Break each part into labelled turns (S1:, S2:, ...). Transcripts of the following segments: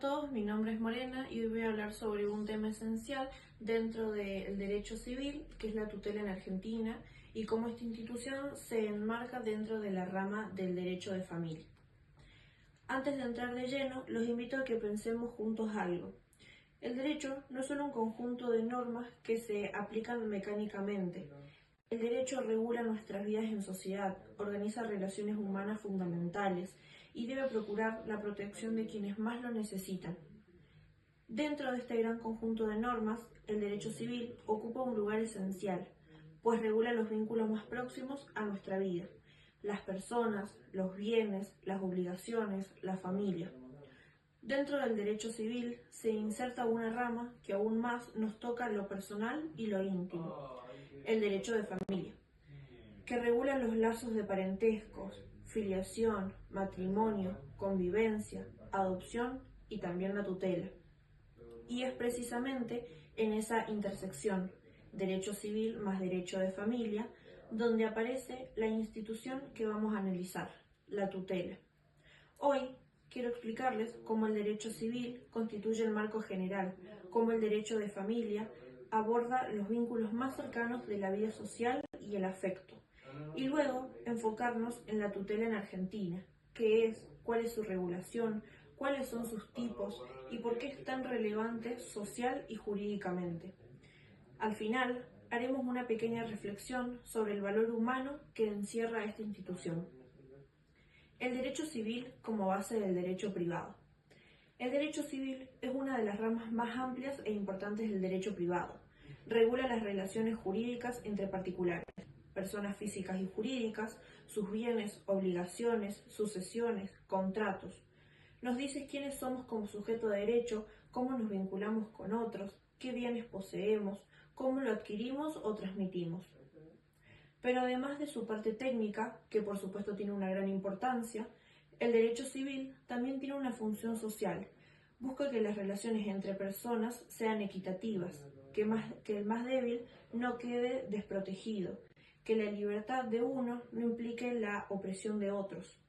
S1: todos, mi nombre es Morena y hoy voy a hablar sobre un tema esencial dentro del derecho civil, que es la tutela en Argentina, y cómo esta institución se enmarca dentro de la rama del derecho de familia. Antes de entrar de lleno, los invito a que pensemos juntos algo. El derecho no es solo un conjunto de normas que se aplican mecánicamente. El derecho regula nuestras vidas en sociedad, organiza relaciones humanas fundamentales y debe procurar la protección de quienes más lo necesitan. Dentro de este gran conjunto de normas, el derecho civil ocupa un lugar esencial, pues regula los vínculos más próximos a nuestra vida, las personas, los bienes, las obligaciones, la familia. Dentro del derecho civil se inserta una rama que aún más nos toca lo personal y lo íntimo, el derecho de familia, que regula los lazos de parentescos, filiación, matrimonio, convivencia, adopción y también la tutela. Y es precisamente en esa intersección, derecho civil más derecho de familia, donde aparece la institución que vamos a analizar, la tutela. Hoy quiero explicarles cómo el derecho civil constituye el marco general, cómo el derecho de familia aborda los vínculos más cercanos de la vida social y el afecto, y luego enfocarnos en la tutela en Argentina, qué es, cuál es su regulación, cuáles son sus tipos y por qué es tan relevante social y jurídicamente. Al final, haremos una pequeña reflexión sobre el valor humano que encierra esta institución. El derecho civil como base del derecho privado. El derecho civil es una de las ramas más amplias e importantes del derecho privado. Regula las relaciones jurídicas entre particulares, personas físicas y jurídicas, sus bienes, obligaciones, sucesiones, contratos. Nos dice quiénes somos como sujeto de derecho, cómo nos vinculamos con otros, qué bienes poseemos, cómo lo adquirimos o transmitimos. Pero además de su parte técnica, que por supuesto tiene una gran importancia, el derecho civil también tiene una función social. Busca que las relaciones entre personas sean equitativas, que el más débil no quede desprotegido, que la libertad de uno no implique la opresión de otros.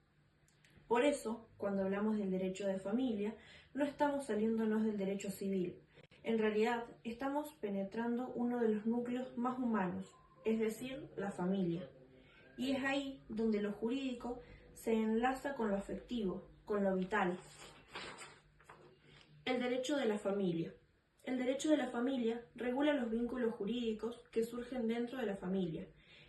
S1: Por eso, cuando hablamos del derecho de familia, no estamos saliéndonos del derecho civil. En realidad, estamos penetrando uno de los núcleos más humanos, es decir, la familia. Y es ahí donde lo jurídico se enlaza con lo afectivo, con lo vital. El derecho de la familia. El derecho de la familia regula los vínculos jurídicos que surgen dentro de la familia,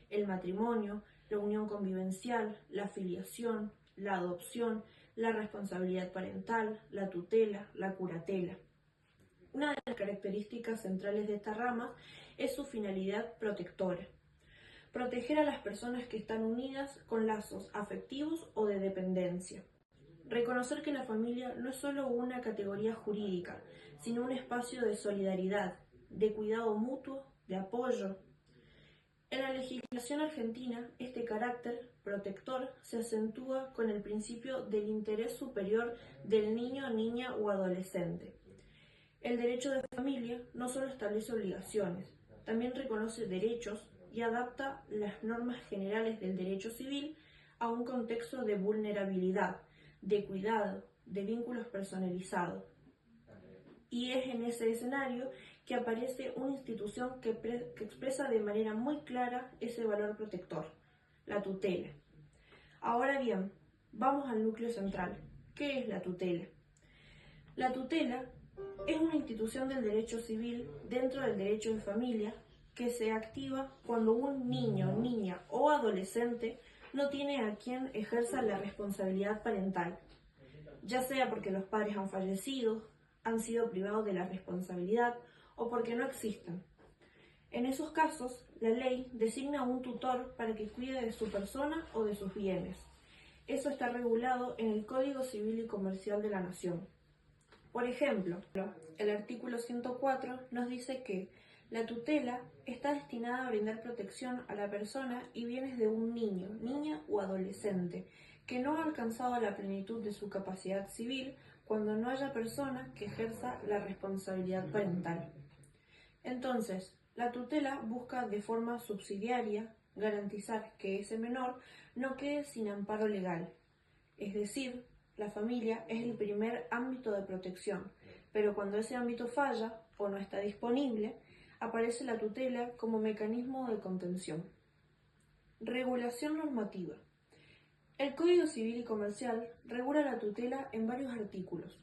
S1: el matrimonio, la unión convivencial, la filiación, la adopción, la responsabilidad parental, la tutela, la curatela. Una de las características centrales de esta rama es su finalidad protectora. Proteger a las personas que están unidas con lazos afectivos o de dependencia. Reconocer que la familia no es solo una categoría jurídica, sino un espacio de solidaridad, de cuidado mutuo, de apoyo. En la legislación argentina, este carácter protector se acentúa con el principio del interés superior del niño, niña o adolescente. El derecho de familia no solo establece obligaciones, también reconoce derechos y adapta las normas generales del derecho civil a un contexto de vulnerabilidad, de cuidado, de vínculos personalizados. Y es en ese escenario que aparece una institución que expresa de manera muy clara ese valor protector, la tutela. Ahora bien, vamos al núcleo central. ¿Qué es la tutela? La tutela es una institución del derecho civil dentro del derecho de familia que se activa cuando un niño, niña o adolescente no tiene a quien ejerza la responsabilidad parental, ya sea porque los padres han fallecido, han sido privados de la responsabilidad o porque no existen. En esos casos, la ley designa a un tutor para que cuide de su persona o de sus bienes. Eso está regulado en el Código Civil y Comercial de la Nación. Por ejemplo, el artículo 104 nos dice que la tutela está destinada a brindar protección a la persona y bienes de un niño, niña o adolescente que no ha alcanzado la plenitud de su capacidad civil cuando no haya persona que ejerza la responsabilidad parental. Entonces, la tutela busca de forma subsidiaria garantizar que ese menor no quede sin amparo legal, es decir, La familia es el primer ámbito de protección, pero cuando ese ámbito falla o no está disponible, aparece la tutela como mecanismo de contención. Regulación normativa. El Código Civil y Comercial regula la tutela en varios artículos.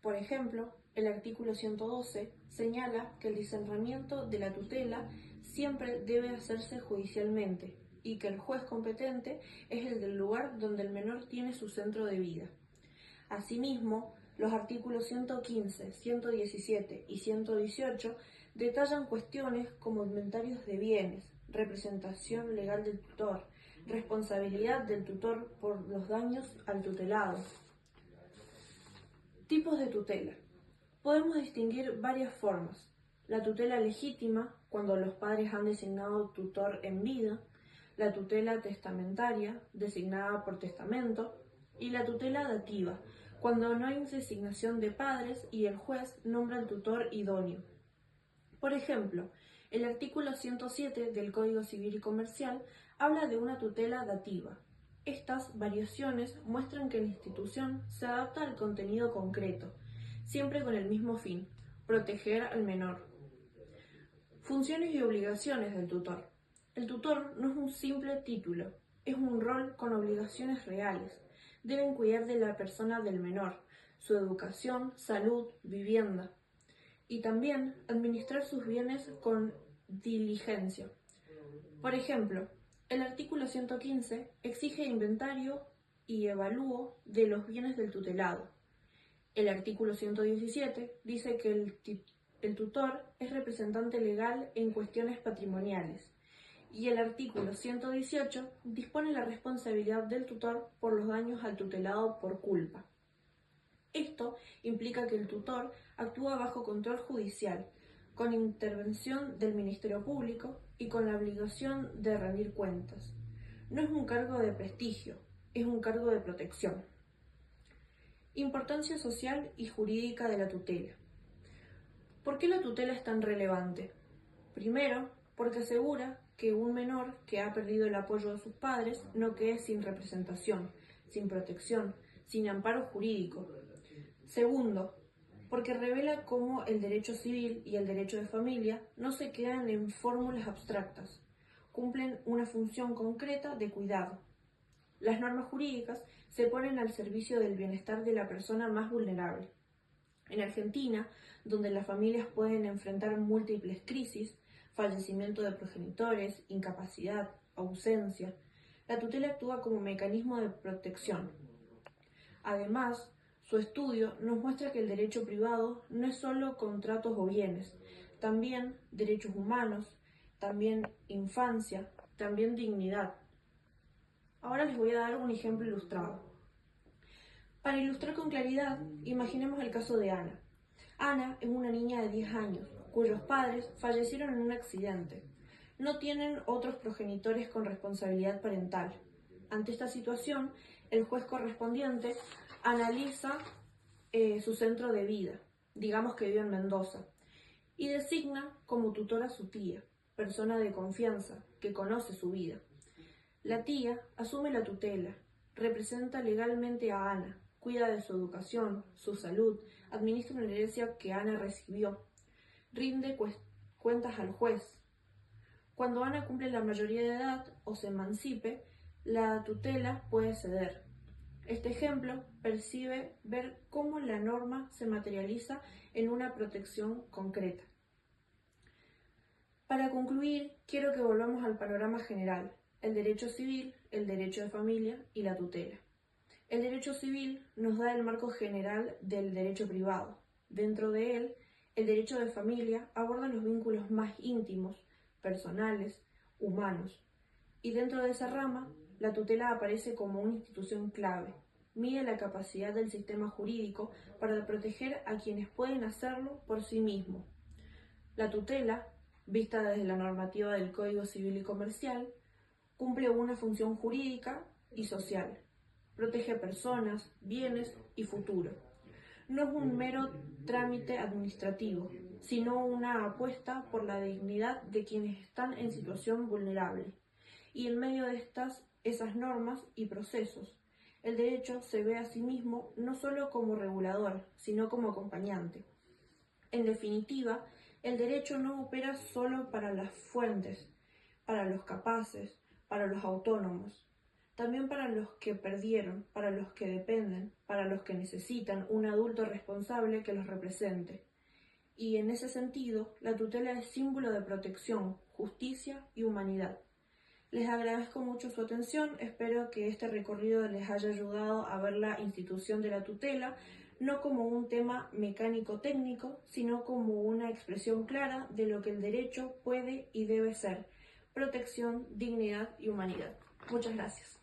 S1: Por ejemplo, el artículo 112 señala que el discernimiento de la tutela siempre debe hacerse judicialmente y que el juez competente es el del lugar donde el menor tiene su centro de vida. Asimismo, los artículos 115, 117 y 118 detallan cuestiones como inventarios de bienes, representación legal del tutor, responsabilidad del tutor por los daños al tutelado. Tipos de tutela. Podemos distinguir varias formas. La tutela legítima, cuando los padres han designado tutor en vida, la tutela testamentaria, designada por testamento, y la tutela dativa, cuando no hay designación de padres y el juez nombra al tutor idóneo. Por ejemplo, el artículo 107 del Código Civil y Comercial habla de una tutela dativa. Estas variaciones muestran que la institución se adapta al contenido concreto, siempre con el mismo fin, proteger al menor. Funciones y obligaciones del tutor. El tutor no es un simple título, es un rol con obligaciones reales. Deben cuidar de la persona del menor, su educación, salud, vivienda, y también administrar sus bienes con diligencia. Por ejemplo, el artículo 115 exige inventario y evalúo de los bienes del tutelado. El artículo 117 dice que el tutor es representante legal en cuestiones patrimoniales. Y el artículo 118 dispone la responsabilidad del tutor por los daños al tutelado por culpa. Esto implica que el tutor actúa bajo control judicial, con intervención del Ministerio Público y con la obligación de rendir cuentas. No es un cargo de prestigio, es un cargo de protección. Importancia social y jurídica de la tutela. ¿Por qué la tutela es tan relevante? Primero, porque asegura que un menor que ha perdido el apoyo de sus padres no quede sin representación, sin protección, sin amparo jurídico. Segundo, porque revela cómo el derecho civil y el derecho de familia no se quedan en fórmulas abstractas, cumplen una función concreta de cuidado. Las normas jurídicas se ponen al servicio del bienestar de la persona más vulnerable. En Argentina, donde las familias pueden enfrentar múltiples crisis, fallecimiento de progenitores, incapacidad, ausencia, la tutela actúa como mecanismo de protección. Además, su estudio nos muestra que el derecho privado no es solo contratos o bienes, también derechos humanos, también infancia, también dignidad. Ahora les voy a dar un ejemplo ilustrado. Para ilustrar con claridad, imaginemos el caso de Ana. Ana es una niña de 10 años, cuyos padres fallecieron en un accidente. No tienen otros progenitores con responsabilidad parental. Ante esta situación, el juez correspondiente analiza su centro de vida, digamos que vive en Mendoza, y designa como tutora a su tía, persona de confianza, que conoce su vida. La tía asume la tutela, representa legalmente a Ana, cuida de su educación, su salud, administra una herencia que Ana recibió, rinde cuentas al juez. Cuando Ana cumple la mayoría de edad o se emancipe, la tutela puede ceder. Este ejemplo percibe ver cómo la norma se materializa en una protección concreta. Para concluir, quiero que volvamos al panorama general: el derecho civil, el derecho de familia y la tutela. El derecho civil nos da el marco general del derecho privado. Dentro de él, el derecho de familia aborda los vínculos más íntimos, personales, humanos. Y dentro de esa rama, la tutela aparece como una institución clave. Mide la capacidad del sistema jurídico para proteger a quienes pueden hacerlo por sí mismos. La tutela, vista desde la normativa del Código Civil y Comercial, cumple una función jurídica y social. Protege personas, bienes y futuro. No es un mero trámite administrativo, sino una apuesta por la dignidad de quienes están en situación vulnerable. Y en medio de esas normas y procesos, El derecho se ve a sí mismo no solo como regulador, sino como acompañante. En definitiva, el derecho no opera solo para las fuentes, para los capaces, para los autónomos, también para los que perdieron, para los que dependen, para los que necesitan un adulto responsable que los represente. Y en ese sentido, la tutela es símbolo de protección, justicia y humanidad. Les agradezco mucho su atención, espero que este recorrido les haya ayudado a ver la institución de la tutela no como un tema mecánico-técnico, sino como una expresión clara de lo que el derecho puede y debe ser: protección, dignidad y humanidad. Muchas gracias.